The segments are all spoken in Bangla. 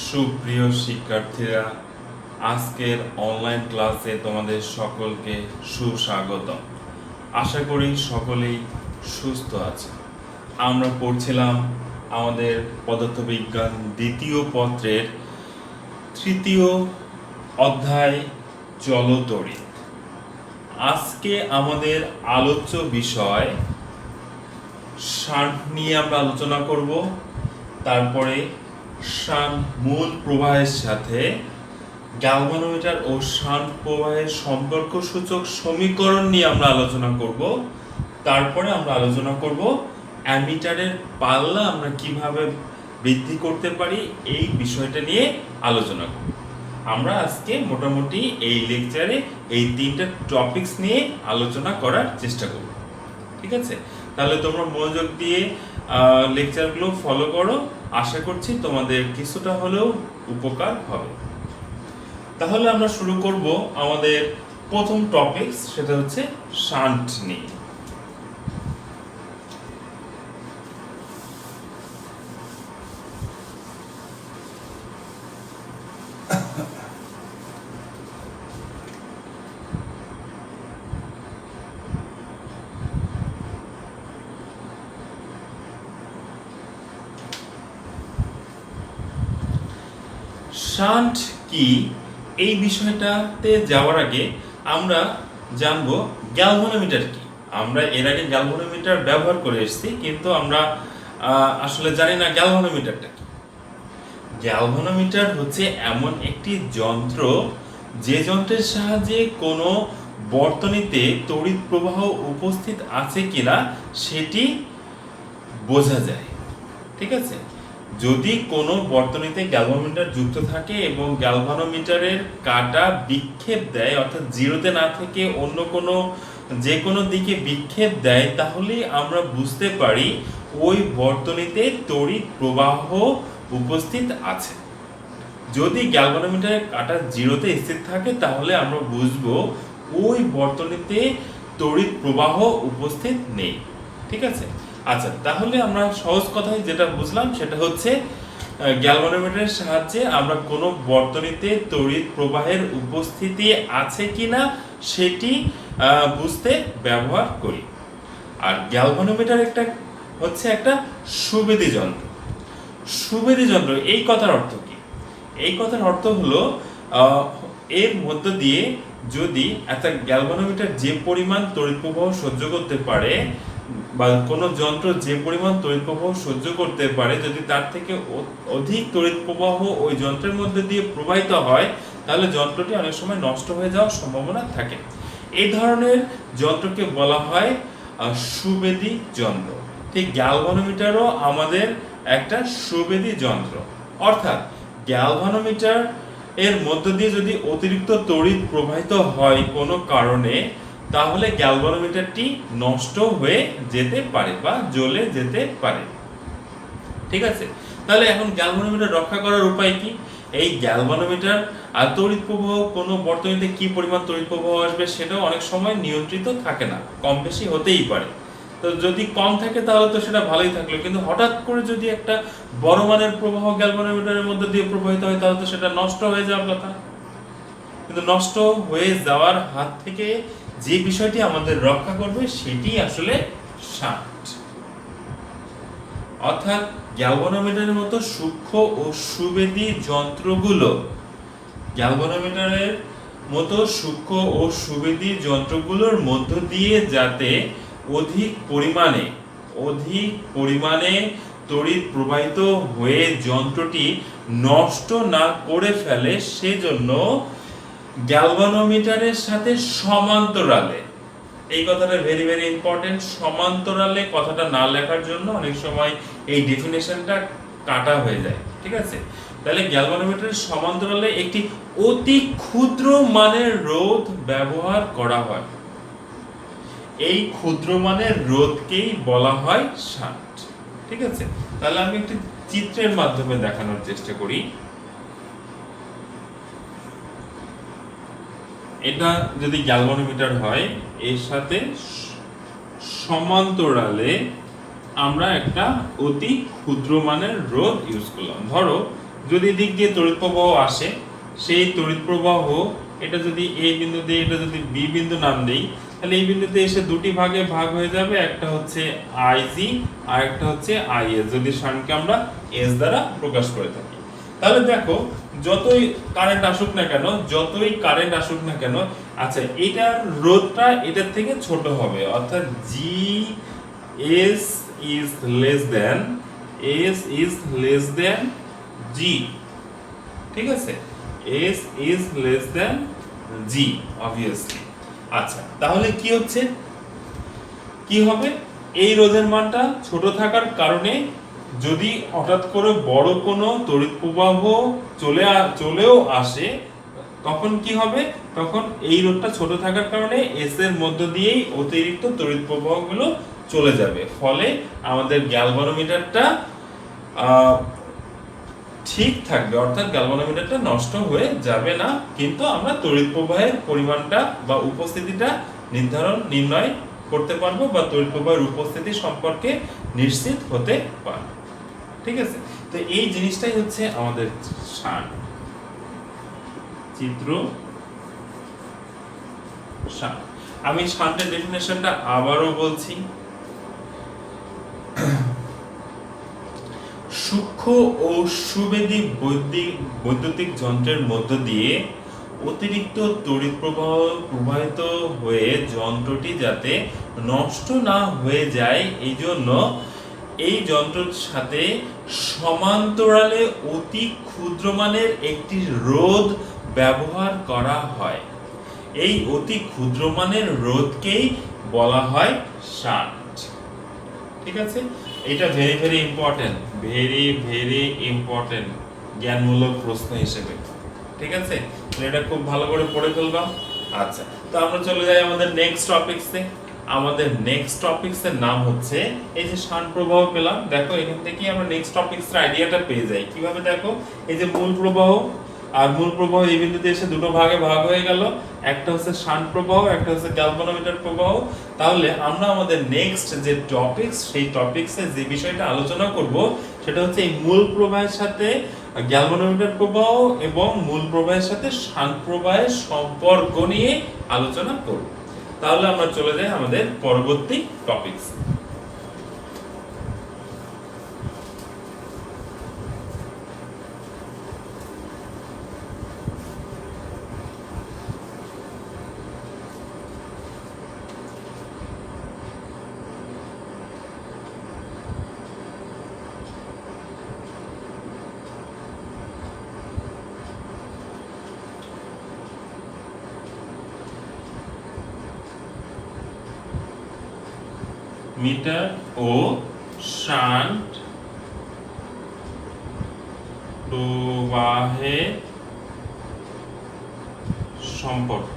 সুপ্রিয় শিক্ষার্থীরা, আজকের অনলাইন ক্লাসে তোমাদের সকলকে সুস্বাগতম। আশা করি সকলেই সুস্থ আছে। আমরা পড়ছিলাম আমাদের পদার্থবিজ্ঞান দ্বিতীয় পত্রের তৃতীয় অধ্যায় জলতড়িৎ। আজকে আমাদের আলোচ্য বিষয় শান্ট নিয়ে আমরা আলোচনা করব। তারপরে শান্ট মূল প্রবাহের সাথে গ্যালভানোমিটার ও শান্ট প্রবাহের সম্পর্ক সূচক সমীকরণ নিয়ে আমরা আলোচনা করব। তারপরে আমরা আলোচনা করব অ্যামিটারের পাল্লা আমরা কিভাবে বৃদ্ধি করতে পারি, এই বিষয়টা নিয়ে আলোচনা করব। আমরা আজকে মোটামুটি এই লেকচারে এই তিনটা টপিকস নিয়ে আলোচনা করার চেষ্টা করব। ঠিক আছে, তাহলে তোমরা মনোযোগ দিয়ে লেকচারগুলো ফলো করো। আশা করছি তোমাদের কিছুটা হলেও উপকার হবে। তাহলে আমরা শুরু করব আমাদের প্রথম টপিক, সেটা হচ্ছে শান্ট নিয়ে। শান্ট কি, এই বিষয়টাতে যাওয়ার আগে আমরা জানবো গ্যালভানোমিটার কি। আমরা এর আগে গ্যালভানোমিটার ব্যবহার করে এসেছি, কিন্তু আমরা আসলে জানি না গ্যালভানোমিটারটা কি। গ্যালভানোমিটার হচ্ছে এমন একটি যন্ত্র, যে যন্ত্রের সাহায্যে কোনো বর্তনীতে তড়িৎ প্রবাহ উপস্থিত আছে কিনা সেটি বোঝা যায়। ঠিক আছে, যদি কোনো বর্তনীতে গ্যালভানোমিটার যুক্ত থাকে এবং গ্যালভানোমিটারের কাঁটা বিক্ষেপ দেয়, অর্থাৎ জিরোতে না থেকে অন্য কোনো যে কোনো দিকে বিক্ষেপ দেয়, তাহলে আমরা বুঝতে পারি ওই বর্তনীতে তড়িৎ প্রবাহ উপস্থিত আছে। যদি গ্যালভানোমিটারের কাঁটা জিরোতে স্থির থাকে, তাহলে আমরা বুঝবো ওই বর্তনীতে তড়িৎ প্রবাহ উপস্থিত নেই। ঠিক আছে, আচ্ছা, তাহলে আমরা সহজ কথায় যেটা বুঝলাম সেটা হচ্ছে গ্যালভানোমিটারের সাহায্যে আমরা কোনো বর্তনীতে তড়িৎ প্রবাহের উপস্থিতি আছে কিনা সেটি বুঝতে ব্যবহার করি। আর গ্যালভানোমিটার হচ্ছে একটা সুবিধি যন্ত্র। সুবিধি যন্ত্র, এই কথার অর্থ কি? এই কথার অর্থ হলো এর মধ্য দিয়ে যদি একটা গ্যালভানোমিটার যে পরিমাণ তড়িৎ প্রবাহ সহ্য করতে পারে, বা কোনো যন্ত্র যে পরিমাণ তড়িৎ প্রবাহ সহ্য করতে পারে, যদি তার থেকে অধিক তড়িৎ প্রবাহ ওই যন্ত্রের মধ্যে দিয়ে প্রবাহিত হয়, তাহলে যন্ত্রটি অনেক সময় নষ্ট হয়ে যাওয়ার সম্ভাবনা থাকে। এই ধরনের যন্ত্রকে বলা হয় সুবেদী যন্ত্র। ঠিক গ্যালভানোমিটারও আমাদের একটা সুবেদী যন্ত্র। অর্থাৎ গ্যালভানোমিটার এর মধ্য দিয়ে যদি অতিরিক্ত তড়িৎ প্রবাহিত হয় কোনো কারণে, তাহলে গ্যালভানোমিটারটি নষ্ট হয়ে যেতে পারে বা জ্বলে যেতে পারে। ঠিক আছে, তাহলে এখন গ্যালভানোমিটার রক্ষা করার উপায় কি? এই গ্যালভানোমিটার আর তড়িৎ প্রবাহ কোনো বর্তনীতে কি পরিমাণ তড়িৎ প্রবাহ আসবে সেটাও অনেক সময় নিয়ন্ত্রিত থাকে না, কম বেশি হতেই পারে। তো যদি কম থাকে তাহলে তো সেটা ভালোই থাকলো, কিন্তু হঠাৎ করে যদি একটা বড় মানের প্রবাহ গ্যালভানোমিটারের মধ্যে দিয়ে প্রবাহিত হয়, তাহলে তো সেটা নষ্ট হয়ে যাওয়ার কথা। কিন্তু নষ্ট হয়ে যাওয়ার হাত থেকে যে বিষয়টি আমাদের রক্ষা করবে সেটি আসলে শান্ট। অর্থাৎ গ্যালভানোমিটারের মতো সূক্ষ্ম ও সুবেদী যন্ত্রগুলো, গ্যালভানোমিটারের মতো সূক্ষ্ম ও সুবেদী যন্ত্রগুলোর মধ্য দিয়ে যাতে অধিক পরিমাণে তড়িৎ প্রবাহিত হয়ে যন্ত্রটি নষ্ট না করে ফেলে, সেজন্য গ্যালভানোমিটারের সাথে সমান্তরালে, এই কথাটা ভেরি ভেরি ইম্পর্টেন্ট, সমান্তরালে কথাটা না লেখার জন্য অনেক সময় এই ডেফিনেশনটা কাটা হয়ে যায়। ঠিক আছে, তাহলে গ্যালভানোমিটারের সমান্তরালে একটি অতি ক্ষুদ্র মানের রোধ ব্যবহার করা হয়। এই ক্ষুদ্র মানের রোধকেই বলা হয় শান্ট। ঠিক আছে, তাহলে আমি একটি চিত্রের মাধ্যমে দেখানোর চেষ্টা করি। এটা যদি গ্যালভানোমিটার হয়, এর সাথে সমান্তরালে আমরা একটা অতি ক্ষুদ্র মানের রোধ ইউজ করলাম। ধরো যদি দিক দিয়ে তড়িৎ প্রবাহ আসে, সেই তড়িৎ প্রবাহ এটা যদি এ বিন্দু দিয়ে এটা যদি বি বিন্দু নাম দেই, তাহলে এই বিন্দুতে এসে দুটি ভাগে ভাগ হয়ে যাবে, একটা হচ্ছে আইজি আর একটা হচ্ছে আইএস, যদি শান্টকে আমরা এস দ্বারা প্রকাশ করে থাকি। তাহলে দেখো যতই কারেন্ট আসুক না কেন, আচ্ছা এটার রোধটা এটার থেকে ছোট হবে, অর্থাৎ G S is less than G, ঠিক আছে, S is less than G obviously. আচ্ছা তাহলে কি হবে, এই রোধের মানটা ছোট থাকার কারণে যদি হঠাৎ করে বড় কোনো তড়িৎ প্রবাহ চলেও আসে, তখন কি হবে, তখন এই রোধটা ছোট থাকার কারণে এস এর মধ্য দিয়েই অতিরিক্ত তড়িৎ প্রবাহগুলো চলে যাবে, ফলে আমাদের গ্যালভানোমিটারটা ঠিক থাকবে, অর্থাৎ গ্যালভানোমিটারটা নষ্ট হয়ে যাবে না, কিন্তু আমরা তড়িৎ প্রবাহের পরিমাণটা বা উপস্থিতিটা নির্ণয় করতে পারবো, বা তড়িৎ প্রবাহের উপস্থিতি সম্পর্কে নিশ্চিত হতে পারবো। ঠিক আছে, তো এই জিনিসটাই হচ্ছে আমাদের শান্ট চিত্র। শান্ট, আমি শান্টের ডেফিনেশনটা আবারও বলছি। সূক্ষ্ম ও সুবেদী বৈদ্যুতিক যন্ত্রের মধ্য দিয়ে অতিরিক্ত তড়িৎ প্রবাহ প্রবাহিত হয়ে যন্ত্রটি যাতে নষ্ট না হয়ে যায়, এই জন্য এই যন্ত্রের সাথে সমান্তরালে অতি ক্ষুদ্রমানের একটি রোধ ব্যবহার করা হয়। এই অতি ক্ষুদ্রমানের রোধকেই বলা হয় শান্ট। ঠিক আছে, এটা ভেরি ইম্পর্টেন্ট জ্ঞানমূলক প্রশ্ন হিসেবে। ঠিক আছে, এটা খুব ভালো করে পড়ে ফেলবা। আচ্ছা, তো আমরা চলে যাই আমাদের নেক্সট টপিকসে। আমাদের নেক্সট টপিকসের নাম হচ্ছে, এই যে শান্ট প্রবাহ পেলাম, দেখো এখান থেকে আমরা নেক্সট টপিকসের আইডিয়াটা পেয়ে যাই। কিভাবে দেখো, এই যে মূল প্রবাহ আর মূল প্রবাহ এই বিন্দুতে এসে দুটো ভাগে ভাগ হয়ে গেল, একটা হচ্ছে শান্ট প্রবাহ, একটা হচ্ছে গ্যালভানোমিটার প্রবাহ। তাহলে আমরা আমাদের নেক্সট যে টপিকস, সেই টপিকসে যে বিষয়টা আলোচনা করব সেটা হচ্ছে এই মূল প্রবাহের সাথে গ্যালভানোমিটার প্রবাহ এবং মূল প্রবাহের সাথে শান্ট প্রবাহের সম্পর্ক নিয়ে আলোচনা করব। তাহলে আমরা চলে যাই আমাদের পরবর্তী টপিকস। মিটার ও শান্ট প্রবাহের সম্পর্ক।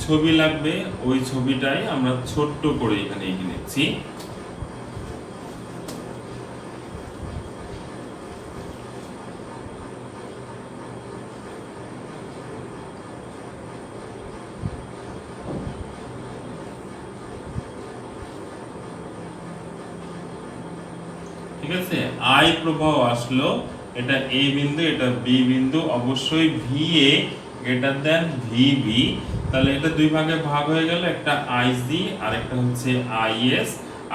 ছবি লাগবে, ওই ছবিটাই আমরা ছোট্ট করে এখানে এঁকে নিচ্ছি। ঠিক আছে, আই প্রবাহ আসলো, এটা এ বিন্দু, এটা বি বিন্দু, অবশ্যই V A greater than V B, তাহলে এটা দুই ভাগে ভাগ হয়ে গেল, একটা আইজি আর একটা হচ্ছে আইএস,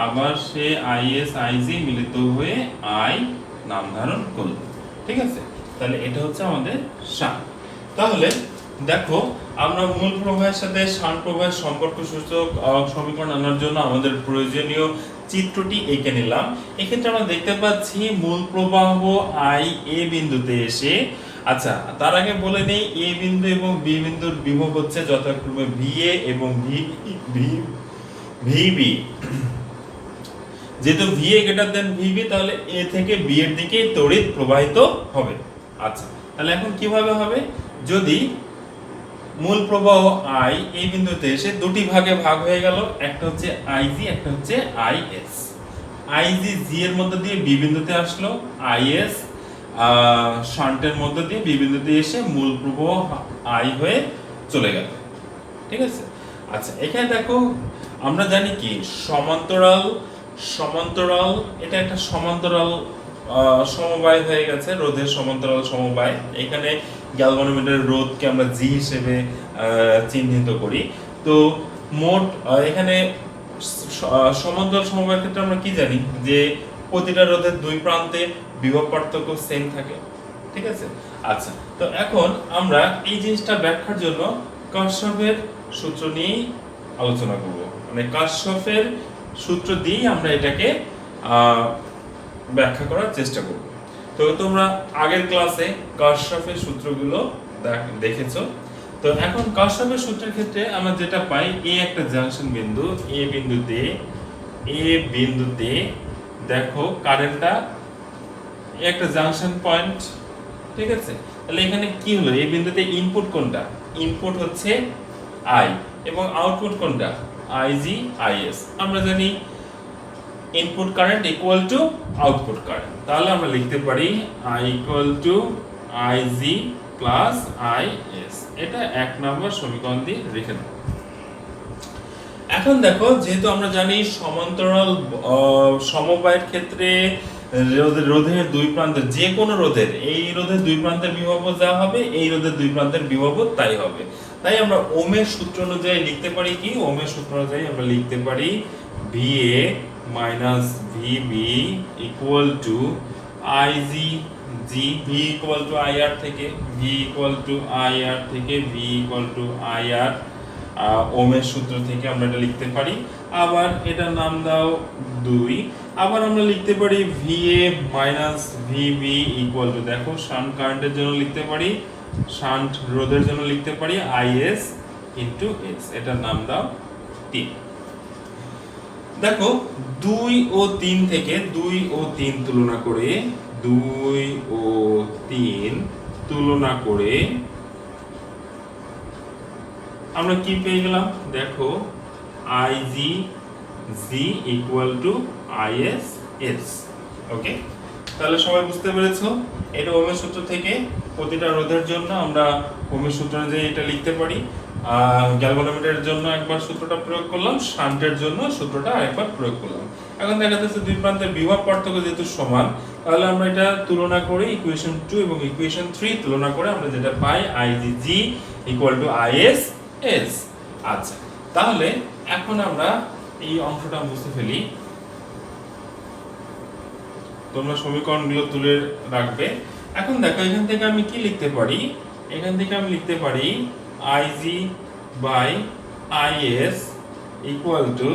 আবার সে আইএস আইজি মিলিত হয়ে আই নাম ধারণ করলো। ঠিক আছে, তাহলে এটা হচ্ছে আমাদের শান্ট। তাহলে দেখো, আমরা মূল প্রবাহের সাথে শান্ট প্রবাহের সম্পর্ক সূচক সমীকরণ আনার জন্য আমাদের প্রয়োজনীয় চিত্রটি এঁকে নিলাম। এক্ষেত্রে আমরা দেখতে পাচ্ছি মূল প্রবাহ আই এ বিন্দুতে এসে, আচ্ছা তার আগে বলে নেই এ বিন্দু এবং বি বিন্দুর বিভব হচ্ছে যথাক্রমে ভিএ এবং ভিবি। যেহেতু ভিএ গ্রেটার দেন ভিবি, তাহলে এ থেকে বি এর দিকে তড়িৎ প্রবাহিত হবে। আচ্ছা, তাহলে এখন কিভাবে হবে, যদি মূল প্রবাহ আই এই বিন্দুতে এসে দুটি ভাগে ভাগ হয়ে গেল, একটা হচ্ছে আইজি, একটা হচ্ছে আইএস। আইজি জি এর মধ্যে দিয়ে বি বিন্দুতে আসলো, আইএস শান্টের মধ্যে দিয়ে বি বিন্দুতে এসে মূল প্রবাহ আই হয়ে চলে গেল। ঠিক আছে, আচ্ছা এখানে দেখো আমরা জানি কি সমান্তরাল সমান্তরাল এটা একটা সমান্তরাল সমবায় হয়ে গেছে, রোধের সমান্তরাল সমবায়। এখানে গ্যালভানোমিটারের রোধকে আমরা জি হিসেবে চিহ্নিত করি। তো মোট এখানে সমান্তরাল সমবায়ের ক্ষেত্রে আমরা কি জানি যে প্রতিটা রোধের দুই প্রান্তে বিভব পার্থক্য সেম থাকে, ঠিক আছে। আচ্ছা, তো এখন আমরা এই জিনিসটা ব্যাখ্যার জন্য কারশফের সূত্র নিয়েই আলোচনা করব, মানে কারশফের সূত্র দিয়েই আমরা এটাকে ব্যাখ্যা করার চেষ্টা করব। তো তোমরা আগের ক্লাসে কারশফের সূত্রগুলো দেখেছো। তো এখন কারশফের সূত্রের ক্ষেত্রে আমরা যেটা পাই, একটা জাংশন বিন্দু, বিন্দুতে দেখো কারেন্টটা একটা জাংশন পয়েন্ট, ঠিক আছে। তাহলে এখানে কি হলো, এই বিন্দুতে ইনপুট কোনটা? ইনপুট হচ্ছে আই এবং আউটপুট কোনটা? IG is. আমরা জানি input current equal to output current, তাহলে আমরা লিখতে পারি I equal to IG plus is. এটা 1 নম্বর সমীকরণ দিয়ে রেখে দাও। এখন দেখো, যেহেতু আমরা জানি সমান্তরাল সমবায়ের ক্ষেত্রে রোধের দুই প্রান্তের যে কোনো রোধের, এই রোধের দুই প্রান্তের বিভব যা হবে, এই রোধের দুই প্রান্তের বিভব তাই হবে। তাই আমরা ওহমের সূত্র অনুযায়ী লিখতে পারি কি, ওহমের সূত্র অনুযায়ী আমরা লিখতে পারি VA minus VB equal to IG G, V equal to IR থেকে, V ইকুয়াল টু IR থেকে, V ইকুয়াল টু IR ওহমের সূত্র থেকে আমরা এটা লিখতে পারি। আবার এটা নাম দাও 2। আবার আমরা লিখতে পারি VA minus VB equal to, দেখো শান্ট কারেন্টের জন্য লিখতে পারি, শান্ট রোধের জন্য লিখতে পারি IS ইনটু X। এটার নাম দাও 3। দেখো 2 ও 3 থেকে 2 ও 3 তুলনা করে, 2 ও 3 তুলনা করে আমরা কি পেয়ে গেলাম? দেখো IG G equal to IS S. Okay, তাহলে সবাই বুঝতে পেরেছো? এটা ওহমের সূত্র থেকে প্রতিটা রোধের জন্য আমরা ওহমের সূত্র অনুযায়ী এটা লিখতে পারি। গ্যালভানোমিটারের জন্য একবার সূত্রটা প্রয়োগ করলাম, শান্টের জন্য সূত্রটা আরেকবার প্রয়োগ করলাম। এখন দেখা যাচ্ছে দুই প্রান্তের বিভব পার্থক্য যেহেতু সমান, তাহলে আমরা এটা তুলনা করে ইকুয়েশন 2 এবং ইকুয়েশন 3 তুলনা করে আমরা যেটা পাই IG equal to IS S. আচ্ছা, তাহলে এখন আমরা এই অংশটা মুছে ফেলি। তোমরা সমীকরণগুলো তুলে রাখবে। এখন দেখো, এখান থেকে আমি কি লিখতে পারি? এখান থেকে আমি লিখতে পারি IG by IS equal to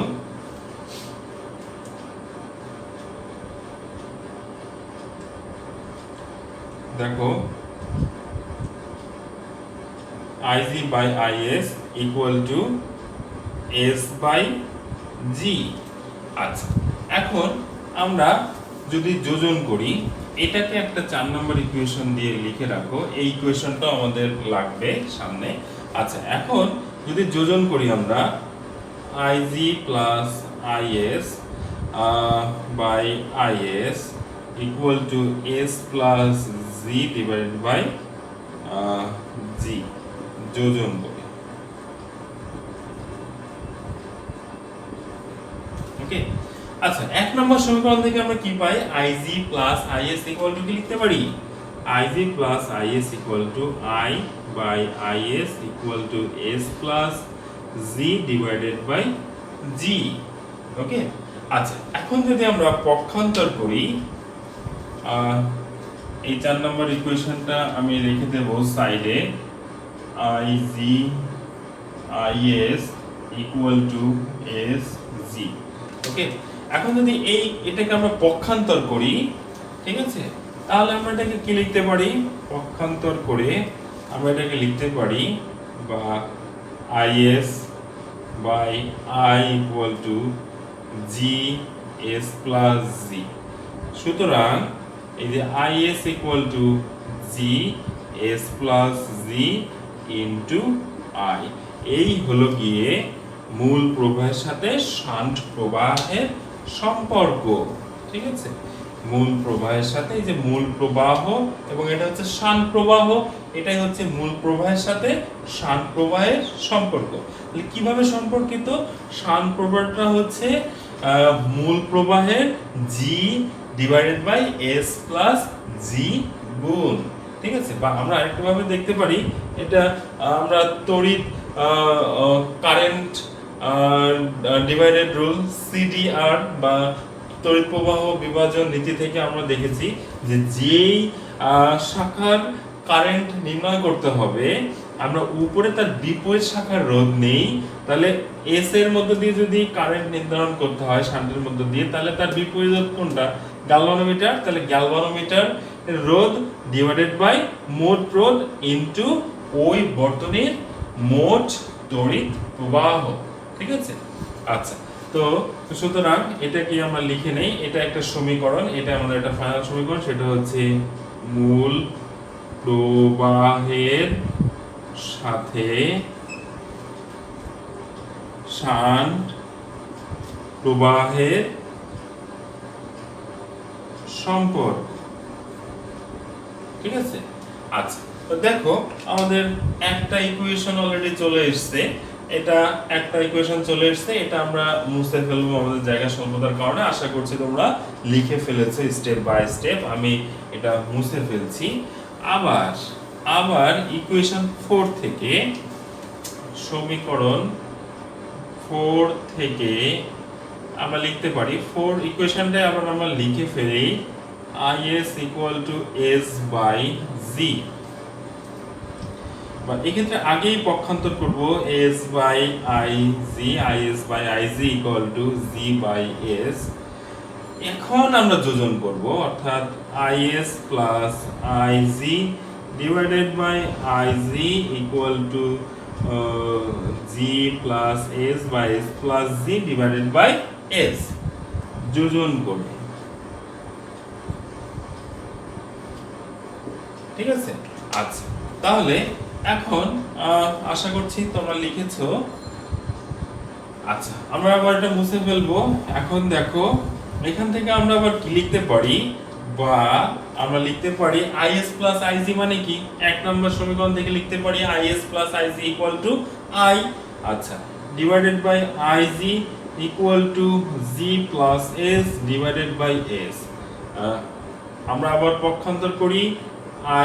দেখো IG by IS equal to S by G. আচ্ছা, এখন আমরা যদি যোজন করি, এটাকে একটা 4 নম্বর ইকুয়েশন দিয়ে লিখে রাখো, এই ইকুয়েশনটা আমাদের লাগবে সামনে। আচ্ছা, এখন যদি যোজন করি আমরা IG plus IS by IS equal to S plus G divided by G, যোজন করি। ওকে, আচ্ছা, 1 নম্বর সমীকরণ থেকে আমরা কি পাই? IG plus IS equal to কি লিখতে পারি? IG plus IS equal to I by IS equal to S plus G divided by G। Okay, আচ্ছা, এখন যদি আমরা পক্ষান্তর করি, এই 4 নম্বর ইকুয়েশনটা আমি লিখে দেব সাইডে, IG IS equal to S G। ওকে, এখন যদি এটাকে আমরা পক্ষান্তর করি, ঠিক আছে, তাহলে আমরা এটাকে কি লিখতে পারি? পক্ষান্তর করে আমরা এটাকে লিখতে পারি বা IS by I equal to G S plus G। সুতরাং এই যে IS equal to G S plus G into I, এই হলো গিয়ে মূল প্রবাহের সাথে শান্ট প্রবাহের সম্পর্ক, ঠিক আছে। মূল প্রবাহের সাথে, এই যে মূল প্রবাহ এবং এটা হচ্ছে শান্ত প্রবাহ, এটাই হচ্ছে মূল প্রবাহের সাথে শান্ত প্রবাহের সম্পর্ক। তাহলে কিভাবে সম্পর্কিত? শান্ত প্রবাহটা হচ্ছে মূল প্রবাহের G divided by S plus G গুণ, ঠিক আছে? বা আমরা আরেকটা ভাবে দেখতে পারি, এটা আমরা তড়িৎ কারেন্ট ডিভাইডেড রুল সিডিআর বা তড়িৎ প্রবাহ বিভাজন নীতি থেকে আমরা দেখেছি যে যেই শাখার কারেন্ট নির্ণয় করতে হবে, আমরা উপরে তার বিপরীত শাখার রোধ নেই, তাহলে এস এর মধ্য দিয়ে যদি কারেন্ট নির্ধারণ করতে হয় শান্তির মধ্য দিয়ে, তাহলে তার বিপরীত রোধ কোনটা? গ্যালভানোমিটার। তাহলে গ্যালভানোমিটার রোধ ডিভাইডেড বাই মোট রোধ ইনটু ওই বর্তনীর মোট তড়িৎ প্রবাহ, ঠিক আছে? আচ্ছা, তো সুতরাং এটা কি আমরা লিখে নেই, এটা একটা সমীকরণ, এটা আমাদের একটা ফাইনাল সমীকরণ, সেটা হচ্ছে মূল প্রবাহের সাথে শান্ত প্রবাহের সম্পর্ক, ঠিক আছে? আচ্ছা, তো দেখো আমাদের একটা ইকুয়েশন অলরেডি চলে এসেছে, এটা একটা ইকুয়েশন চলে এসেছে, এটা আমরা মুছে ফেলবো আমাদের জায়গা স্বল্পতার কারণে। আশা করছি তোমরা লিখে ফেলেছো স্টেপ বাই স্টেপ, আমি এটা মুছে ফেলছি। আবার ইকুয়েশন 4 থেকে, সমীকরণ 4 থেকে আমরা লিখতে পারি, 4 ইকুয়েশনটা আবার আমরা লিখে ফেলি, is equal to s by z, বা এক্ষেত্রে আগেই পক্ষান্তর করব, s by iz, is by iz equal to z by s। এখন আমরা যোজন করব, অর্থাৎ is plus iz divided by iz equal to g plus s by s plus z divided by s, যোজন করব, ঠিক আছে? আচ্ছা, তাহলে এখন আশা করছি তোমরা লিখেছো। আচ্ছা, আমরা আবার এটা মুছে ফেলবো। এখন দেখো এখান থেকে আমরা আবার কি লিখতে পারি, বা আমরা লিখতে পারি is plus iz মানে কি, এক নম্বর সমীকরণ থেকে লিখতে পারি is plus iz equal to I, আচ্ছা, divided by iz equal to g plus s divided by s। আমরা আবার পক্ষান্তর করি,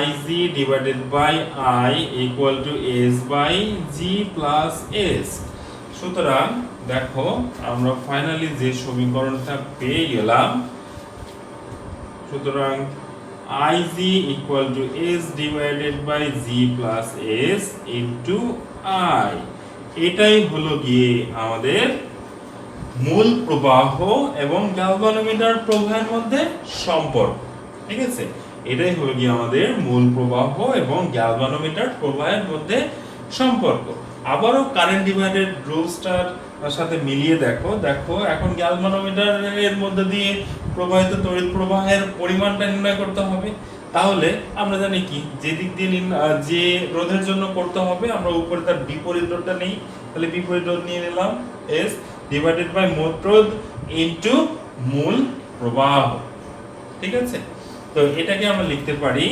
Iz divided by I equal to s by g plus s। সুতরাং দেখো আমরা ফাইনালি যে সমীকরণটা পেয়ে গেলাম, সুতরাং Iz equal to s divided by g plus s into I, এটাই হলো গিয়ে আমাদের মূল প্রবাহ এবং গ্যালভানোমিটার প্রবাহের মধ্যে সম্পর্ক, ঠিক আছে? এটাই হলো গিয়ে আমাদের মূল প্রবাহ এবং গ্যালভানোমিটার প্রবাহের মধ্যে সম্পর্ক। আবারও কারেন্ট ডিভাইডেড রুলসটার সাথে মিলিয়ে দেখো, এখন গ্যালভানোমিটারের মধ্যে দিয়ে প্রবাহিত তড়িৎ প্রবাহের পরিমাণটা নির্ণয় করতে হবে। তাহলে আমরা জানি কি, যে দিক দিয়ে যে রোধের জন্য করতে হবে, আমরা উপরে তার বিপরীত রোধটা নেই, তাহলে বিপরীত রোধ নিয়ে নিলাম s ডিভাইডেড বাই মোট রোধ ইনটু মূল প্রবাহ, ঠিক আছে? তো এটাকে আমরা লিখতে পারি,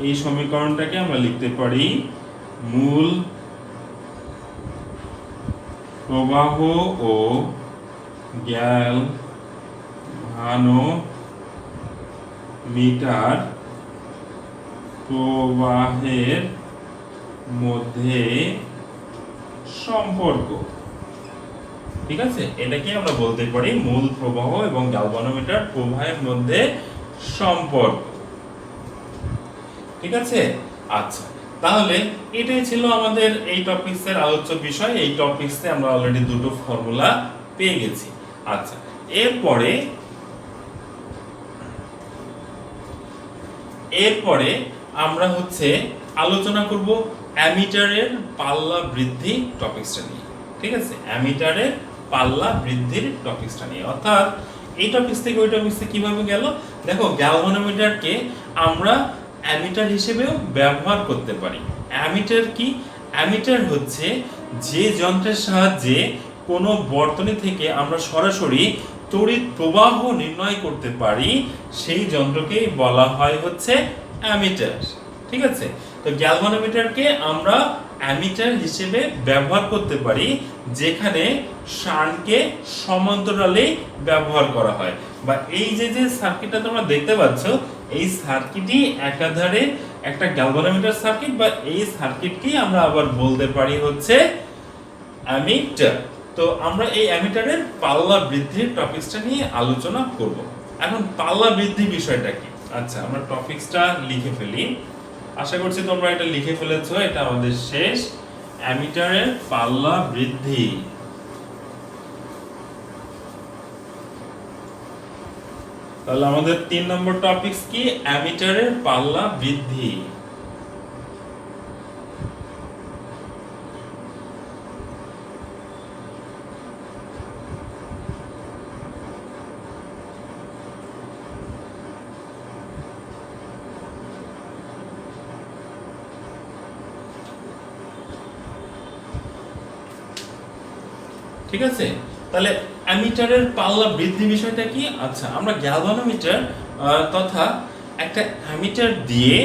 এই সমীকরণটাকে আমরা লিখতে পারি মূল প্রবাহ ও গ্যালভানোমিটার প্রবাহের মধ্যে সম্পর্ক, ঠিক আছে? এটাকে আমরা বলতে পারি মূল প্রবাহ এবং গ্যালভানোমিটার প্রবাহের মধ্যে সম্পর্ক, ঠিক আছে? আচ্ছা, তাহলে এটাই ছিল আমাদের এই টপিকসের আলোচ্য বিষয়। এই টপিকসে আমরা অলরেডি দুটো ফর্মুলা পেয়ে গেছি। আচ্ছা, এরপরে আমরা আলোচনা করব অ্যামিটারের পাল্লা বৃদ্ধি টপিকসটা নিয়ে, ঠিক আছে? অ্যামিটারের পাল্লা বৃদ্ধির টপিকসটা নিয়ে, অর্থাৎ এই টপিকস থেকে ওই টপিকসে কিভাবে গেল। দেখো, গ্যালভানোমিটারকে আমরা অ্যামিটার হিসেবেও ব্যবহার করতে পারি। অ্যামিটার কি? অ্যামিটার হচ্ছে যে যন্ত্রের সাহায্যে কোনো বর্তনী থেকে আমরা সরাসরি তড়িৎ প্রবাহ নির্ণয় করতে পারি সেই যন্ত্রকেই বলা হয় হচ্ছে অ্যামিটার। ঠিক আছে, তো গ্যালভানোমিটারকে আমরা অ্যামিটার হিসেবে ব্যবহার করতে পারি যেখানে শান্টকে সমান্তরালে ব্যবহার করা হয়, বা এই যে যে সার্কিটটা তোমরা দেখতে পাচ্ছ এই সার্কিটই একাধারে একটা গ্যালভানোমিটার সার্কিট, বা এই সার্কিটকেই আমরা আবার বলতে পারি হচ্ছে অ্যামিটার। তো আমরা এই অ্যামিটারের পাল্লা বৃদ্ধির টপিকসটা নিয়ে আলোচনা করব। এখন পাল্লা বৃদ্ধি বিষয়টা কি? আচ্ছা, আমরা টপিকসটা লিখে ফেলি। আশা করছি তোমরা এটা লিখে ফেলেছো, এটা আমাদের শেষ। অ্যামিটারের পাল্লা বৃদ্ধি। তাহলে আমাদের 3 নম্বর টপিকস কি? অ্যামিটারের পাল্লা বৃদ্ধি। ঠিক আছে, তাহলে অ্যামিটারের পাল্লা বৃদ্ধি বিষয়টা কি? আচ্ছা, আমরা গ্যালভানোমিটার তথা একটা অ্যামিটার দিয়ে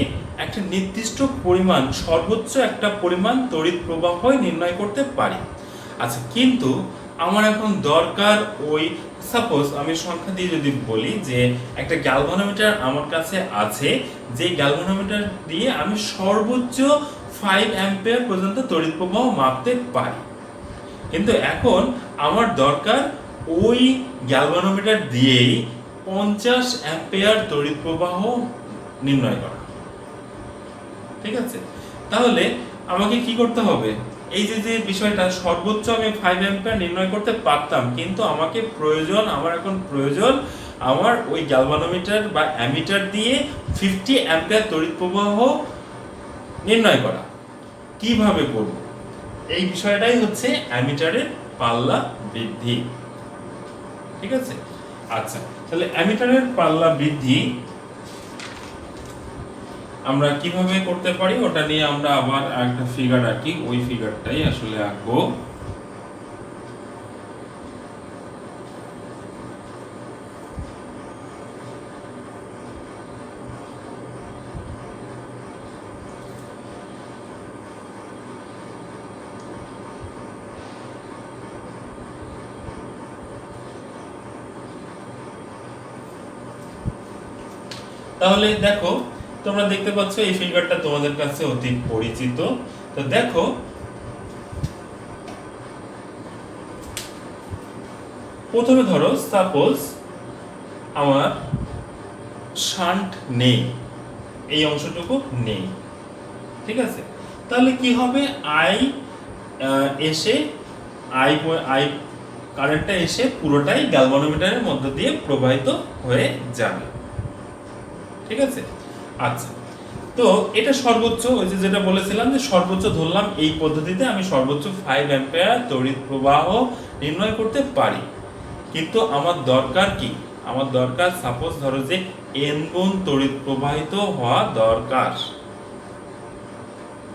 একটা নির্দিষ্ট পরিমাণ, সর্বোচ্চ একটা পরিমাণ তড়িৎ প্রবাহ নির্ণয় করতে পারি। আচ্ছা, কিন্তু আমার এখন দরকার ওই, সাপোজ আমি সংখ্যা দিয়ে যদি বলি যে একটা গ্যালভানোমিটার আমার কাছে আছে, যে গ্যালভানোমিটার দিয়ে আমি সর্বোচ্চ 5 অ্যাম্পিয়ার পর্যন্ত তড়িৎ প্রবাহ মাপতে পারি। কিন্তু এখন আমার দরকার ওই গ্যালভানোমিটার দিয়েই 50 অ্যাম্পিয়ার তড়িৎ প্রবাহ নির্ণয় করা। ঠিক আছে, তাহলে আমাকে কি করতে হবে? এই যে যে বিষয়টা, সর্বোচ্চ আমি 5 অ্যাম্পিয়ার নির্ণয় করতে পারতাম, কিন্তু আমাকে প্রয়োজন, আমার এখন প্রয়োজন আমার ওই গ্যালভানোমিটার বা অ্যামিটার দিয়ে 50 অ্যাম্পিয়ার তড়িৎ প্রবাহ নির্ণয় করা। কিভাবে করব? এই বিষয়টাই হচ্ছে অ্যামিটারের পাল্লা বৃদ্ধি। ঠিক আছে, আচ্ছা, তাহলে অ্যামিটারের পাল্লা বৃদ্ধি আমরা কিভাবে করতে পারি ওটা নিয়ে আমরা আবার একটা ফিগার আঁকি, ওই ফিগারটাই আসলে আঁকবো। তাহলে দেখো, তোমরা দেখতে পাচ্ছ এই ফিগারটা তোমাদের কাছে অতি পরিচিত। তো দেখো, প্রথমে ধরো সাপোজ আমার শান্ট নেই, এই অংশটুকু নেই। ঠিক আছে, তাহলে কি হবে? আই এসে আই কারেন্টটা এসে পুরোটাই গ্যালভানোমিটারের মধ্য দিয়ে প্রবাহিত হয়ে যাবে। ঠিক আছে, আচ্ছা, তো এটা সর্বোচ্চ, ওই যে যেটা বলেছিলাম যে সর্বোচ্চ ধরলাম, এই পদ্ধতিতে আমি সর্বোচ্চ 5 অ্যাম্পিয়ার তড়িৎ প্রবাহ নির্ণয় করতে পারি। কিন্তু আমার দরকার কি? আমার দরকার, সাপোজ ধরো যে n গুণ তড়িৎ প্রবাহিত হওয়া দরকার।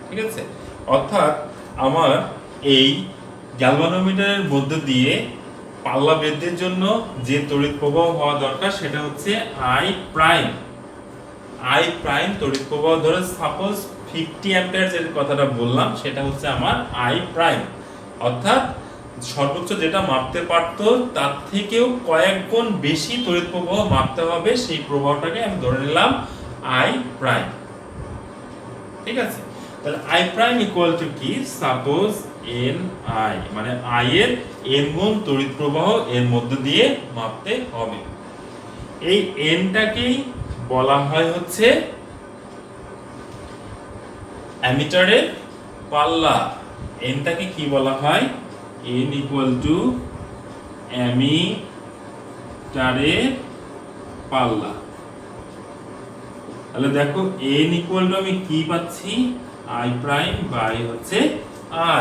ঠিক আছে, অর্থাৎ আমার এই গ্যালভানোমিটারের মধ্য দিয়ে পাল্লা বৃদ্ধির জন্য যে তড়িৎ প্রবাহ হওয়া দরকার সেটা হচ্ছে I প্রাইম তড়িৎ প্রবাহ। ধরে সাপোজ 50 অ্যাম্পিয়ার যে কথাটা বললাম সেটা হচ্ছে আমার I প্রাইম, অর্থাৎ সর্বোচ্চ যেটা মাপতে পারতো তার থেকেও কয়েক গুণ বেশি তড়িৎ প্রবাহ মাপতে হবে, সেই প্রবাহটাকে আমি ধরে নিলাম I প্রাইম। ঠিক আছে, তাহলে I প্রাইম ইকুয়াল টু কি? সাপোজ NI, মানে I এর n গুণ তড়িৎ প্রবাহ এর মধ্য দিয়ে মাপতে হবে। এই n টাকেই বলা হয় হচ্ছে অ্যামিটারের পাল্লা। এনটাকে কি বলা হয়? n ইকুয়াল টু অ্যামিটারের পাল্লা। তাহলে দেখো n ইকুয়াল টু আমি কি পাচ্ছি? I প্রাইম বাই হচ্ছে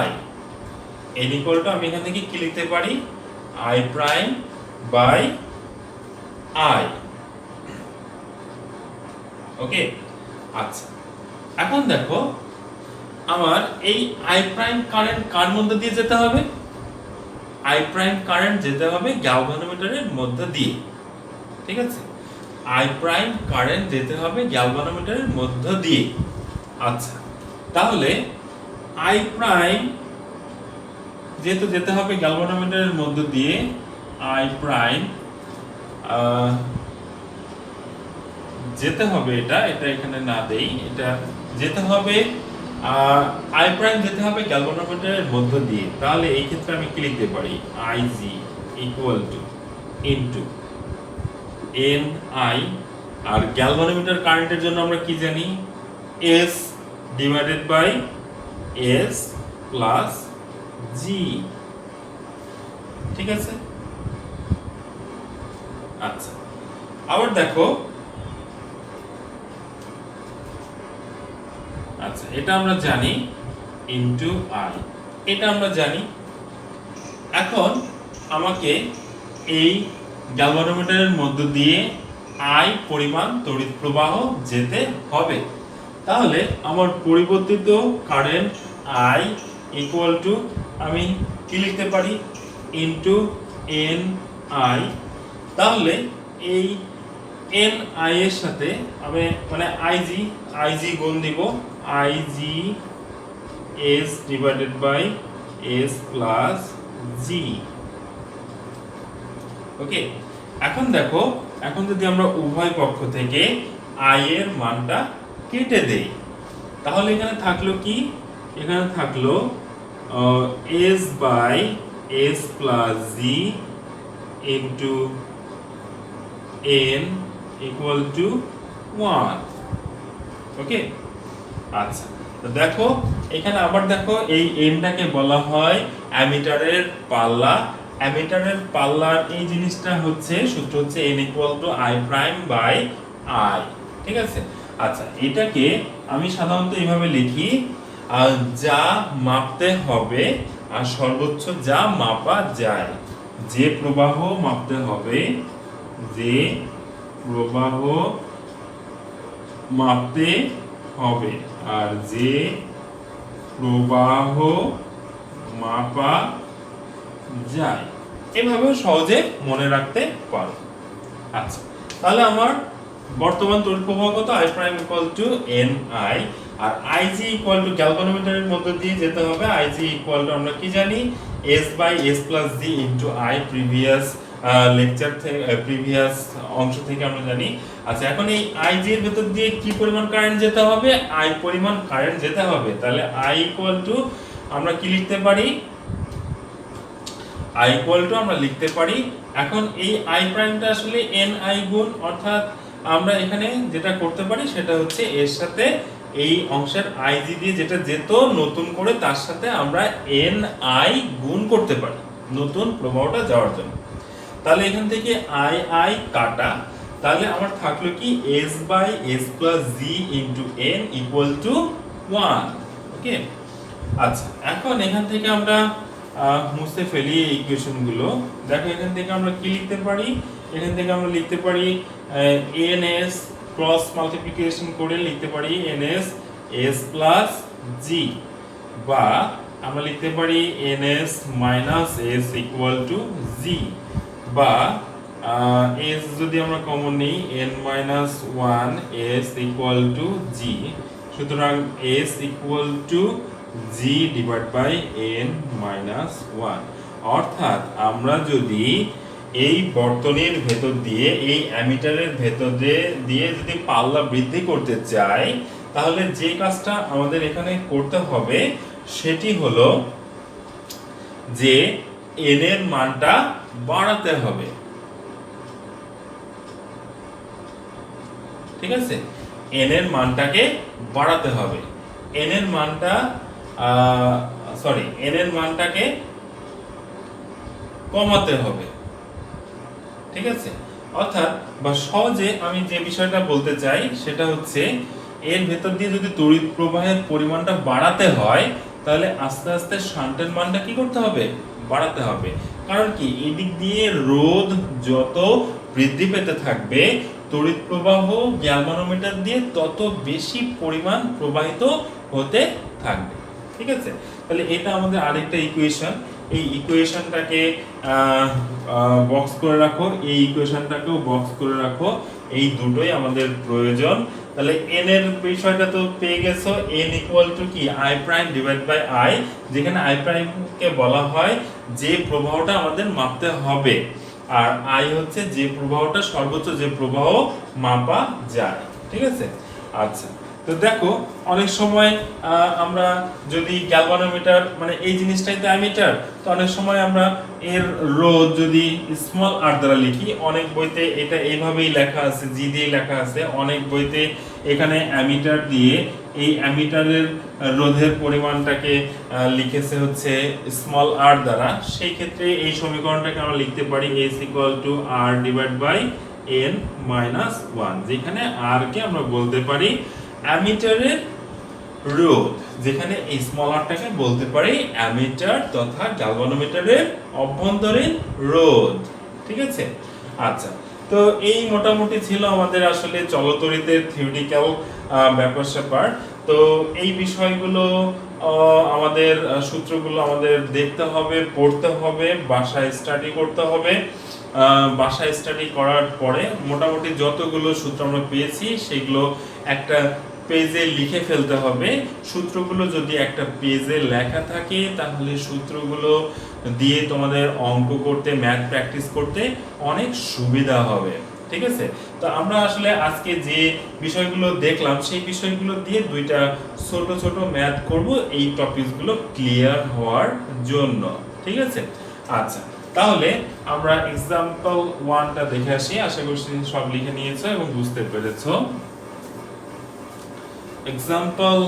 I। n ইকুয়াল টু আমি এখান থেকে কি লিখতে পারি? I prime by I। Okay, আচ্ছা, এখন দেখো আমার এই I প্রাইম কারেন্ট কার মধ্যে দিয়ে যেতে হবে? আই প্রাইম কারেন্ট যেতে হবে গ্যালভানোমিটারের মধ্য দিয়ে। ঠিক আছে, আই প্রাইম কারেন্ট যেতে হবে গ্যালভানোমিটারের মধ্য দিয়ে। আচ্ছা, তাহলে আই প্রাইম যেহেতু যেতে হবে গ্যালভানোমিটারের মধ্য দিয়ে, আই প্রাইম যেতে হবে, এটা এখানে না দেই, এটা যেতে হবে আই প্রাইম যেতে হবে গ্যালভানোমিটারের মধ্য দিয়ে। তাহলে এই ক্ষেত্রে আমি কি লিখতে পারি, IG equal to into N I, আর গ্যালভানোমিটার কারেন্টের জন্য আমরা কি জানি, S divided by S plus G. ঠিক আছে, আচ্ছা আবার দেখো, আচ্ছা এটা আমরা জানি ইনটু আই, এটা আমরা জানি। এখন আমাকে এই গ্যালভানোমিটারের মধ্য দিয়ে আই পরিমাণ তড়িৎ প্রবাহ যেতে হবে। তাহলে আমার পরিবর্তিত কারেন্ট আই ইকুয়াল টু, আমি কি লিখতে পারি, ইনটু এন আই। তাহলে এই এন আই এর সাথে আমি মানে আইজি গুণ দিব, IG S divided by S plus G. Okay, এখন দেখো, এখন যদি আমরা উভয় পক্ষ থেকে আই এর মানটা কেটে দেই, তাহলে এখানে থাকলো কি, এখানে থাকলো S by S plus G into N equal to 1। Okay, আচ্ছা তো দেখো এখানে আবার দেখো, এই এনটাকে বলা হয় অ্যামিটারের পাল্লা। অ্যামিটারের পাল্লার এই জিনিসটা হচ্ছে, সূত্র হচ্ছে n equal to I prime by I. ঠিক আছে, আচ্ছা এটাকে আমি সাধারণত এইভাবে লিখি, যা মাপতে হবে আর সর্বোচ্চ যা মাপা যায়, যে প্রবাহ মাপতে হবে, যে প্রবাহ মাপতে হবে আর যে প্রবাহ মাপা যায়, এভাবে সহজে মনে রাখতে পারো। আচ্ছা, তাহলে আমার বর্তমান তড়িৎ প্রবাহ কত, I prime equal to N I, আর আইজি ইকুয়াল টু গ্যালভানোমিটারের মধ্য দিয়ে যেতে হবে, আইজি ইকুয়াল টু আমরা কি জানি, S by S plus G into I. Previous lecture থেকে, প্রিভিয়াস অংশ থেকে আমরা জানি। আচ্ছা, এখন এই আইজি এর ভেতর দিয়ে কি পরিমাণ কারেন্ট যেতে হবে, আই পরিমাণ কারেন্ট যেতে হবে। তাহলে আই ইকুয়াল টু আমরা কি লিখতে পারি, আই ইকুয়াল টু আমরা লিখতে পারি, এখন এই আই প্রাইমটা আসলে এন আই গুণ, অর্থাৎ আমরা এখানে যেটা করতে পারি সেটা হচ্ছে এর সাথে এই অংশের আইজি দিয়ে যেটা যেত নতুন করে, তার সাথে আমরা এন আই গুণ করতে পারি নতুন প্রবাহটা যাওয়ার জন্য। তাহলে এখান থেকে আই আই কাটা, তাহলে আমার থাকলো কি, S by S plus G into N equal to 1। Okay, আচ্ছা এখন এখান থেকে আমরা মুছতে ফেলি এই ইকুয়েশন গুলো। দেখো এখান থেকে আমরা কি লিখতে পারি, এখান থেকে আমরা লিখতে পারি এন এস ক্রস মাল্টিপ্লিকেশন করে লিখতে পারি N S S plus G, বা আমরা লিখতে পারি N S minus S equal to G, বা এস যদি আমরা কমন নিই N minus 1 S equal to G. সুতরাং S equal to G divide by N minus 1। অর্থাৎ আমরা যদি এই বর্তনীর ভেতর দিয়ে, এই অ্যামিটারের ভেতর দিয়ে যদি পাল্লা বৃদ্ধি করতে চাই, তাহলে যে কাজটা আমাদের এখানে করতে হবে সেটি হলো যে এন এর মানটা বাড়াতে হবে। ঠিক আছে, এন এর মানটাকে বাড়াতে হবে, এন এর মানটা এন এর মানটাকে কমাতে হবে। ঠিক আছে, অর্থাৎ বা সহজে আমি যে বিষয়টা বলতে চাই সেটা হচ্ছে, এর ভেতর দিয়ে যদি তড়িৎ প্রবাহের পরিমাণটা বাড়াতে হয়, তাহলে আস্তে আস্তে শান্টের মানটা কি করতে হবে, বাড়াতে হবে। কারণ কি, এদিক দিয়ে রোধ যত বৃদ্ধি পেতে থাকবে, তড়িৎ প্রবাহ গ্যালভানোমিটার দিয়ে তত বেশি পরিমাণ প্রবাহিত হতে থাকবে। ঠিক আছে, তাহলে এটা আমাদের আরেকটা ইকুয়েশন। এই ইকুয়েশনটাকে বক্স করে রাখো, এই ইকুয়েশনটাকেও বক্স করে রাখো, এই দুটোই আমাদের প্রয়োজন। তাহলে n এর বিষয়টা তো পেয়ে গেছো, n ইকুয়াল টু কি i prime divide by i, যেখানে i প্রাইম কে বলা হয় যে প্রবাহটা আমাদের মাপতে হবে, আর i হচ্ছে যে প্রবাহটা সর্বোচ্চ যে প্রবাহ মাপা যায়। ঠিক আছে, আচ্ছা। তো দেখো অনেক সময় আমরা যদি গ্যালভানোমিটার মানে এই জিনিসটাই তো অ্যামিটার, তো অনেক সময় আমরা এর রোধ যদি স্মল আর দ্বারা লিখি, অনেক বইতে এটা এইভাবেই লেখা আছে, জি দিয়ে লেখা আছে, অনেক বইতে এখানে অ্যামিটার দিয়ে এই অ্যামিটারের রোধের পরিমাণটাকে লিখেছে হচ্ছে স্মল আর দ্বারা। সেই ক্ষেত্রে এই সমীকরণটাকে আমরা লিখতে পারি s equal to r divide by n minus 1, যেখানে r কে আমরা বলতে পারি অ্যামিটারের রোধ, যেখানে এই স্মল আরটাকে বলতে পারি অ্যামিটার তথা গ্যালভানোমিটারের অভ্যন্তরীণ রোধ। ঠিক আছে, আচ্ছা। তো এই মোটামুটি ছিল আমাদের আসলে চলতরিতের থিওরিটিক্যাল ব্যাপার স্যাপার। তো এই বিষয়গুলো আমাদের সূত্রগুলো আমাদের দেখতে হবে, পড়তে হবে, বাসায় স্টাডি করতে হবে। বাসায় স্টাডি করার পরে মোটামুটি যতগুলো সূত্র আমরা পেয়েছি সেগুলো একটা পেজে লিখে ফেলতে হবে। সূত্রগুলো যদি একটা পেজে লেখা থাকে তাহলে সূত্রগুলো দিয়ে তোমাদের অঙ্ক করতে, ম্যাথ প্র্যাকটিস করতে অনেক সুবিধা হবে। ঠিক আছে, তো আমরা আসলে আজকে যে বিষয়গুলো দেখলাম সেই বিষয়গুলো দিয়ে দুইটা ছোট ছোট ম্যাথ করব এই টপিকগুলো ক্লিয়ার হওয়ার জন্য। ঠিক আছে, আচ্ছা। তাহলে আমরা এক্সাম্পল 1টা দেখে আসি। আশা করছি সব লিখে নিয়েছো এবং বুঝতে পেরেছো। Example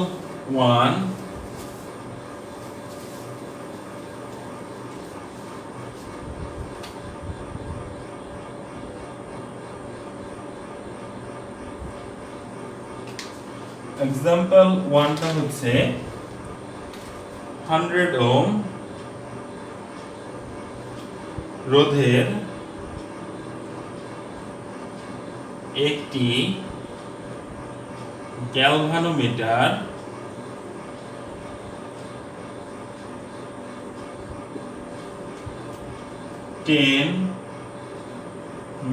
1, example 1টা হচ্ছে 100 ওহম রোধের একটি গ্যালভানোমিটার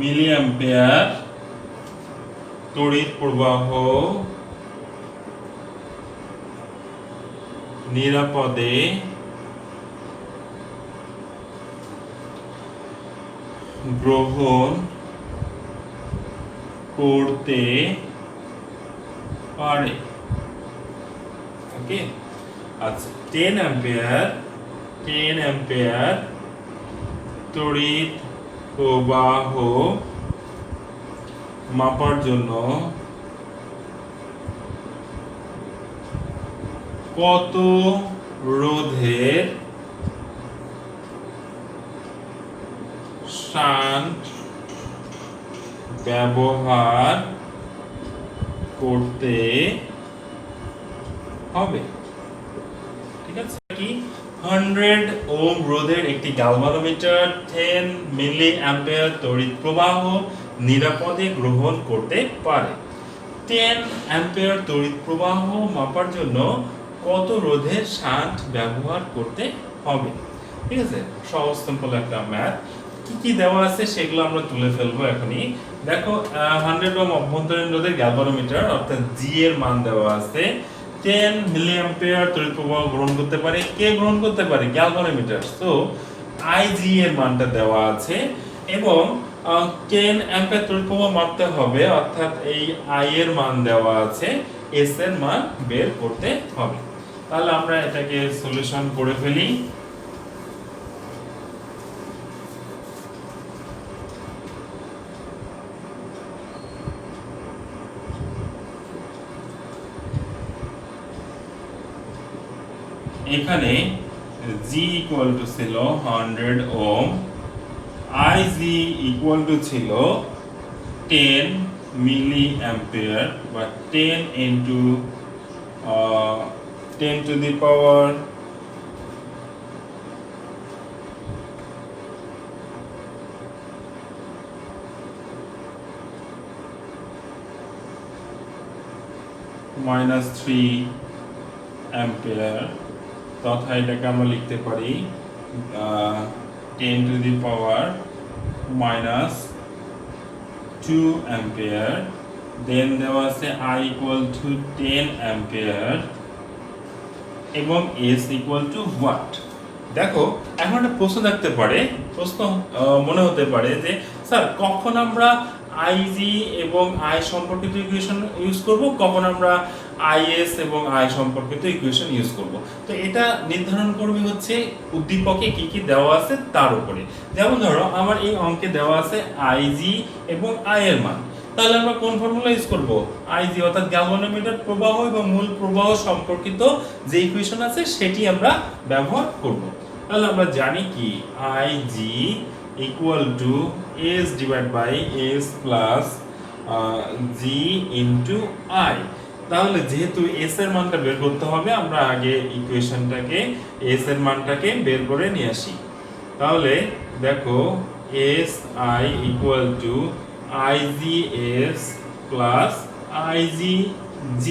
মিলিঅ্যাম্পিয়ার তড়িৎ প্রবাহ নিরাপদে গ্রহণ করতে পারে। ওকে, আচ্ছা। 10 অ্যাম্পিয়ার তড়িৎ প্রবাহ মাপার জন্য কত রোধের শান্ট ব্যবহার করতে হবে? ঠিক আছে, কি 100 ওহম রোধের একটি গ্যালভানোমিটার 10 মিলি অ্যাম্পিয়ার তড়িৎ প্রবাহ নিরাপদে গ্রহণ করতে পারে। 10 অ্যাম্পিয়ার তড়িৎ প্রবাহ মাপার জন্য কত রোধের শান্ট ব্যবহার করতে হবে? ঠিক আছে, সহজ সিম্পল একটা ম্যাথ। কি কি দেওয়া আছে সেগুলো আমরা তুলে ফেলবো এখনই। দেখো 100 ওহম অভ্যন্তরীণ রোধের গ্যালভানোমিটার অর্থাৎ জি এর মান দেওয়া আছে। 10 মিলি অ্যাম্পিয়ার তড়িৎ প্রবাহ গ্রহণ করতে পারে। কে গ্রহণ করতে পারে? গ্যালভানোমিটার। তো আইজি এর মানটা দেওয়া আছে এবং 10 অ্যাম্পিয়ার তড়িৎ প্রবাহ মাপতে হবে, অর্থাৎ এই আই এর মান দেওয়া আছে, এস এর মান বের করতে হবে। তাহলে আমরা এটাকে সলিউশন করে ফেলি। এখানে G ইকুয়াল টু ছিল 100 ওহম, IG ইকুয়াল টু ছিল 10 মিলি অ্যাম্পিয়ার বা 10 into 10 to the power -3 ampere, তথা এটাকে আমরা লিখতে পারি 10 to the power minus 2 ampere, দেন দেওয়া আছে I equal to 10 ampere এবং S equal to what? দেখো এখন একটা প্রশ্ন থাকতে পারে, প্রশ্ন মনে হতে পারে যে স্যার কখন আমরা আইজি এবং আই সম্পর্কিত ইকুয়েশন ইউজ করব, কখন আমরা আইএস এবং আই সম্পর্কিত ইকুয়েশন ইউজ করব। তো এটা নির্ধারণ করবে হচ্ছে উদ্দীপকে কি কি দেওয়া আছে তার উপরে। যেমন ধরো আমার এই অঙ্কে দেওয়া আছে আইজি এবং আই এর মান, তাহলে আমরা কোন ফর্মুলা ইউজ করব? আইজি অর্থাৎ গ্যালভানোমিটার প্রবাহ এবং মূল প্রবাহ সম্পর্কিত যে ইকুয়েশন আছে সেটি আমরা ব্যবহার করব। তাহলে আমরা জানি কি IG equal to S divide by S plus G into I. তাহলে যেহেতু এস এর মানটা বের করতে হবে, আমরা আগে ইকুয়েশনটাকে এস এর মানটাকে বের করে নিয়ে আসি। তাহলে দেখো S I equal to IGS plus IGG।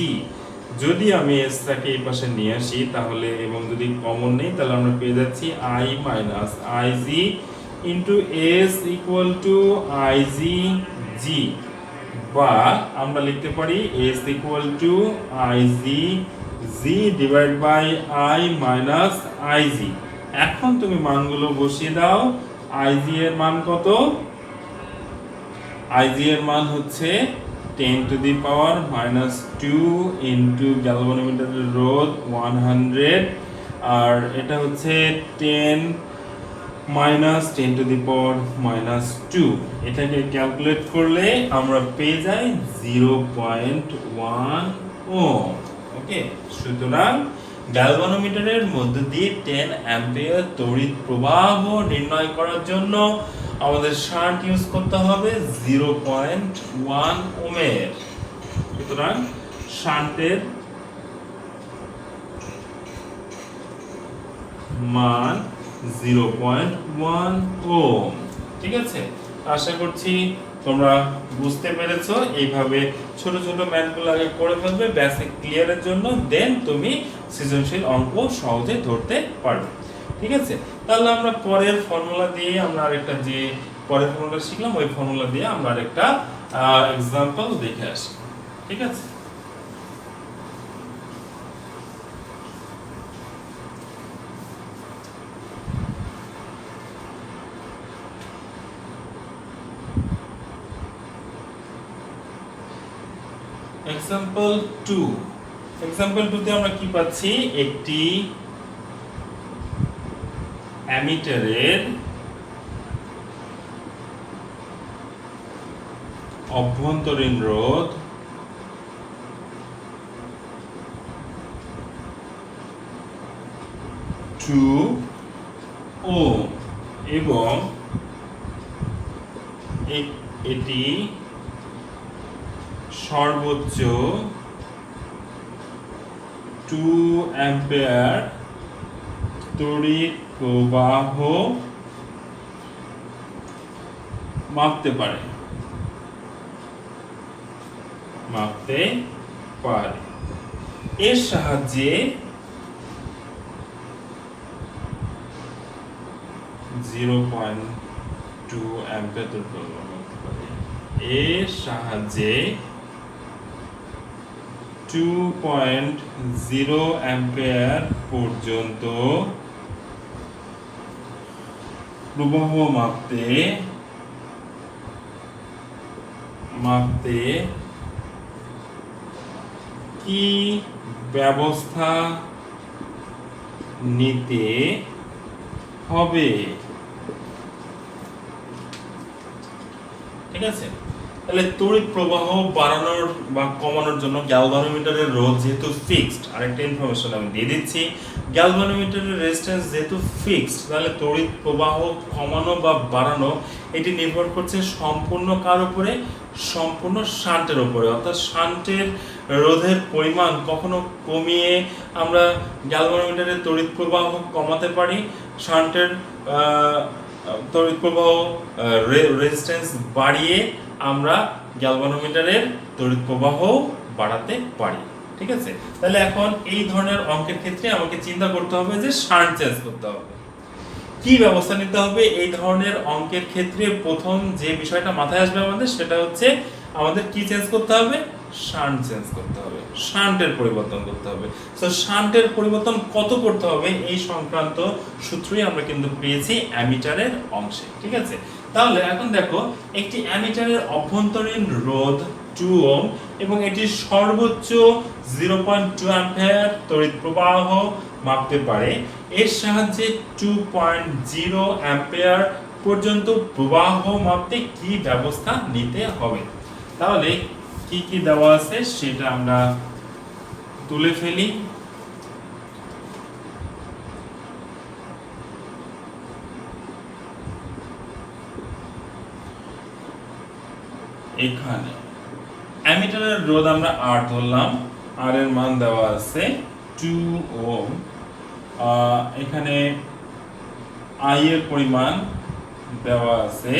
যদি আমি এসটাকে এই পাশে নিয়ে আসি তাহলে এবং যদি কমন নেই তাহলে আমরা পেয়ে যাচ্ছি I minus IG into S equal to IGG, বা আমরা লিখতে পারি এস equal to IGG divide by I minus IG। এখন তুমি মানগুলো বসিয়ে দাও। IG এর মান কত? IG এর মান হচ্ছে 10 to the power minus 2 into গ্যালভানোমিটারের রোধ 100, আর এটা হচ্ছে 10 minus 10 to the power minus 2। এটাকে ক্যালকুলেট করলে আমরা পেয়ে যাই 0.1 ওহম। ওকে, সুতরাং গ্যালভানোমিটারের মধ্য দিয়ে 10 অ্যাম্পিয়ার তড়িৎ প্রবাহ নির্ণয় করার জন্য আমাদের শান্ট ইউজ করতে হবে 0.1 ওহমের। সুতরাং শান্টের মান 0.1 ওহম। ঠিক আছে, আশা করছি তোমরা বুঝতে পেরেছো। এইভাবে ছোট ছোট ম্যাথগুলো আগে করে ফেলবে বেসিক ক্লিয়ারের জন্য, দেন তুমি সৃজনশীল অঙ্ক সহজে ধরতে পারবে। ঠিক আছে, তাহলে আমরা পরের ফর্মুলা দিয়ে আমরা আরেকটা যে পরের ফর্মুলা শিখলাম ওই ফর্মুলা দিয়ে আমরা আরেকটা এক্সাম্পল দেখে আসি। ঠিক আছে, এক্সাম্পল 2। এক্সাম্পল 2 তে আমরা কি পাচ্ছি? একটি অ্যামিটারের অভ্যন্তরীণ রোধ 2 ওহম এবং এটি সর্বোচ্চ 2 অ্যাম্পিয়ার তড়িৎ প্রবাহ মাপতে পারে। এর সাহায্যে 0.2 অ্যাম্পিয়ার তড়িৎ প্রবাহ মাপতে পারে। এর সাহায্যে 2.0 অ্যাম্পিয়ার পর্যন্ত প্রবাহ মাপতে কি ব্যবস্থা নিতে হবে? ঠিক আছে, তাহলে তড়িৎ প্রবাহ বাড়ানোর বা কমানোর জন্য গ্যালভানোমিটারের রোধ যেহেতু ফিক্সড, আরেকটা ইনফরমেশন আমি দিয়ে দিচ্ছি, গ্যালভানোমিটারের রেজিস্ট্যান্স যেহেতু ফিক্সড, তাহলে তড়িৎ প্রবাহ কমানো বা বাড়ানো এটি নির্ভর করছে সম্পূর্ণ কার উপরে? সম্পূর্ণ শান্টের উপরে। অর্থাৎ শান্টের রোধের পরিমাণ কখনো কমিয়ে আমরা গ্যালভানোমিটারের তড়িৎ প্রবাহ কমাতে পারি, শান্টের তড়িৎ প্রবাহ রেজিস্ট্যান্স বাড়িয়ে আমরা গ্যালভানোমিটারের তড়িৎ প্রবাহ বাড়াতে পারি। ঠিক আছে, তাহলে এখন এই ধরনের অঙ্কের ক্ষেত্রে আমাকে চিন্তা করতে হবে যে শান্ট চেঞ্জ করতে হবে। কি ব্যবস্থা নিতে হবে এই ধরনের অঙ্কের ক্ষেত্রে? প্রথম যে বিষয়টা মাথায় আসবে আমাদের সেটা হচ্ছে আমাদের কি চেঞ্জ করতে হবে? শান্ট চেঞ্জ করতে হবে, শান্টের পরিবর্তন করতে হবে। সো শান্টের পরিবর্তন কত করতে হবে এই সংক্রান্ত সূত্রই আমরা কিন্তু পেয়েছি অ্যামিটারের অংশে, ঠিক আছে? তাহলে এখন দেখো, একটি অ্যামিটারের অভ্যন্তরীণ রোধ 2 ওহম এবং এটির সর্বোচ্চ 0.2 অ্যাম্পিয়ার তড়িৎ প্রবাহ মাপতে পারে। এর সাহায্যে 2.0 অ্যাম্পিয়ার পর্যন্ত প্রবাহ মাপতে কি ব্যবস্থা নিতে হবে? তাহলে কি কি দেওয়া আছে সেটা আমরা তুলে ফেলি। এখানে অ্যামিটারের রোধ আমরা R ধরলাম, R এর মান দেওয়া আছে 2 ওহম। এখানে I এর পরিমাণ দেওয়া আছে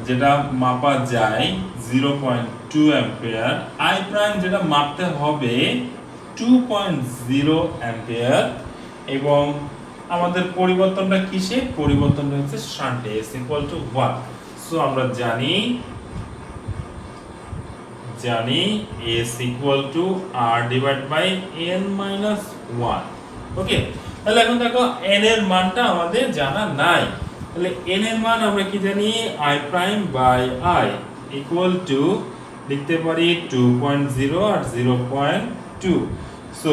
যেটা মাপা যায় 0.2 অ্যাম্পিয়ার, I প্রাইম যেটা মাপতে হবে 2.0 অ্যাম্পিয়ার, এবং আমাদের পরিবর্তনটা কিসে? পরিবর্তনটা হচ্ছে শান্টে, S equal to 1। সো আমরা জানি S equal to R divided by n minus 1। ওকে, তাহলে এখন দেখো n এর মানটা আমাদের জানা নাই। তাহলে n এর মান আমরা কি জানি? I prime by I equal to লিখতে পারি 2.0 আর 0.2। সো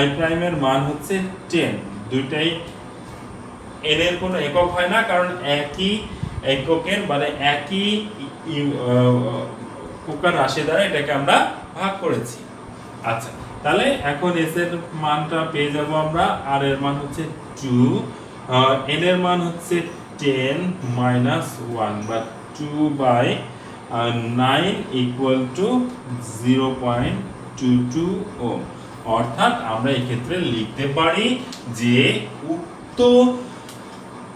I প্রাইম এর মান হচ্ছে 10। দুইটাই n এর কোনো একক হয় না, কারণ একই এককের মানে একই প্রকার রাশি দ্বারা এটাকে আমরা ভাগ করেছি। আচ্ছা, তাহলে এখন s এর মানটা পেয়ে যাব আমরা। r এর মান হচ্ছে 2, n এর মান হচ্ছে 10 minus 1 বা 2/9 equal to 0.22 ওহম। অর্থাৎ আমরা এই ক্ষেত্রে লিখতে পারি যে উক্ত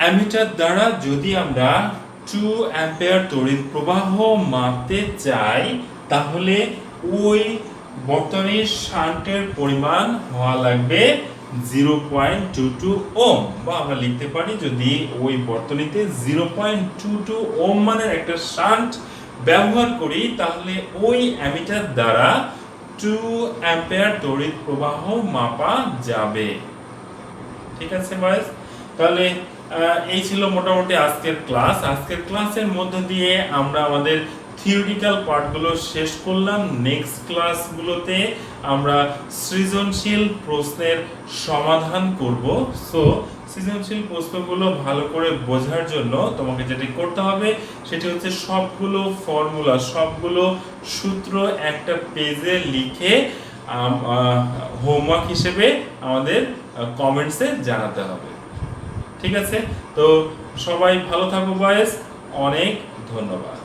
অ্যামিটার দ্বারা যদি আমরা 2 অ্যাম্পিয়ার তড়িৎ প্রবাহ মাপতে চাই তাহলে ওই বর্তনীর শান্টের পরিমাণ হওয়া লাগবে 0.22 ওহম, বা আমরা লিখতে পারি যদি ওই বর্তনীতে 0.22 ওহম মানের একটা শান্ট ব্যবহার করি তাহলে ওই অ্যামিটার দ্বারা 2 অ্যাম্পিয়ার তড়িৎ প্রবাহ মাপা যাবে। ঠিক আছে বয়েস? তাহলে এই ছিল মোটামুটি আজকের ক্লাস। আজকের ক্লাসের মধ্য দিয়ে আমরা আমাদের থিওরিটিক্যাল পার্টগুলো শেষ করলাম। নেক্সট ক্লাসগুলোতে আমরা সৃজনশীল প্রশ্নের সমাধান করব। সো সৃজনশীল প্রশ্নগুলো ভালো করে বোঝার জন্য তোমাকে যেটা করতে হবে সেটি হচ্ছে সবগুলো ফর্মুলা, সবগুলো সূত্র একটা পেজে লিখে হোমওয়ার্ক হিসেবে আমাদের কমেন্টসে জানাতে হবে। ঠিক আছে? তো সবাই ভালো থাকো বয়েস, অনেক ধন্যবাদ।